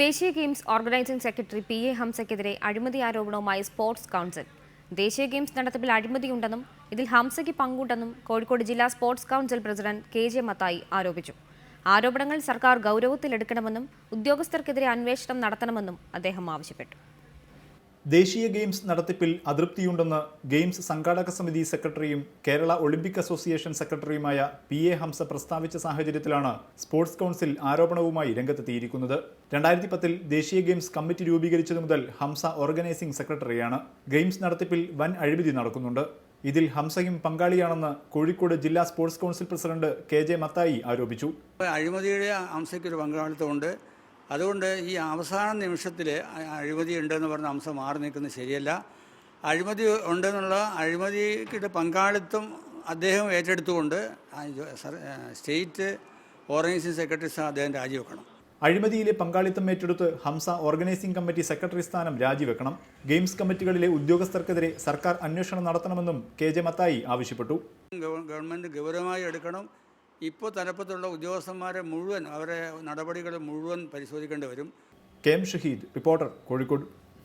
ദേശീയ games organising secretary PA ഹംസയ്ക്കെതിരെ അഴിമതി ആരോപണവുമായി സ്പോർട്സ് കൗൺസിൽ. ദേശീയ ഗെയിംസ് നടത്തിപ്പിൽ അഴിമതിയുണ്ടെന്നും ഇതിൽ ഹംസയ്ക്ക് പങ്കുണ്ടെന്നും കോഴിക്കോട് ജില്ലാ sports council president KJ Mathai ആരോപിച്ചു. ആരോപണങ്ങൾ സർക്കാർ ഗൗരവത്തിലെടുക്കണമെന്നും ഉദ്യോഗസ്ഥർക്കെതിരെ അന്വേഷണം നടത്തണമെന്നും അദ്ദേഹം ആവശ്യപ്പെട്ടു. ദേശീയ ഗെയിംസ് നടത്തിപ്പിൽ അതൃപ്തിയുണ്ടെന്ന് ഗെയിംസ് സംഘാടക സമിതി സെക്രട്ടറിയും കേരള ഒളിമ്പിക് അസോസിയേഷൻ സെക്രട്ടറിയുമായ PA ഹംസ പ്രസ്താവിച്ച സാഹചര്യത്തിലാണ് സ്പോർട്സ് കൗൺസിൽ ആരോപണവുമായി രംഗത്തെത്തിയിരിക്കുന്നത്. 2010-ൽ ദേശീയ ഗെയിംസ് കമ്മിറ്റി രൂപീകരിച്ചതു മുതൽ ഹംസ ഓർഗനൈസിംഗ് സെക്രട്ടറിയാണ്. ഗെയിംസ് നടത്തിപ്പിൽ വൻ അഴിമതി നടക്കുന്നുണ്ട്. ഇതിൽ ഹംസയും പങ്കാളിയാണെന്ന് കോഴിക്കോട് ജില്ലാ sports council president KJ Mathai ആരോപിച്ചു. അഴിമതിയുടെ ഹംസയ്ക്കൊരു പങ്കാളിത്തമുണ്ട്. അതുകൊണ്ട് ഈ അവസാന നിമിഷത്തിൽ അഴിമതി ഉണ്ടെന്ന് പറഞ്ഞ ഹംസ മാറി നിൽക്കുന്നത് ശരിയല്ല. അഴിമതി ഉണ്ടെന്നുള്ള അഴിമതിയുടെ പങ്കാളിത്തം അദ്ദേഹം ഏറ്റെടുത്തുകൊണ്ട് സ്റ്റേറ്റ് ഓർഗനൈസിംഗ് സെക്രട്ടറി സ്ഥാനം അദ്ദേഹം രാജിവെക്കണം. അഴിമതിയിലെ പങ്കാളിത്തം ഏറ്റെടുത്ത് ഹംസ ഓർഗനൈസിംഗ് കമ്മിറ്റി സെക്രട്ടറി സ്ഥാനം രാജിവെക്കണം. ഗെയിംസ് കമ്മിറ്റികളിലെ ഉദ്യോഗസ്ഥർക്കെതിരെ സർക്കാർ അന്വേഷണം നടത്തണമെന്നും KJ മത്തായി ആവശ്യപ്പെട്ടു. ഗവൺമെൻറ് ഗൗരവമായി എടുക്കണം. ഇപ്പോൾ തലപ്പത്തുള്ള ഉദ്യോഗസ്ഥന്മാരെ മുഴുവൻ അവരെ നടപടികൾ മുഴുവൻ പരിശോധിക്കേണ്ടി വരും. KM Shahid, reporter, Kozhikode.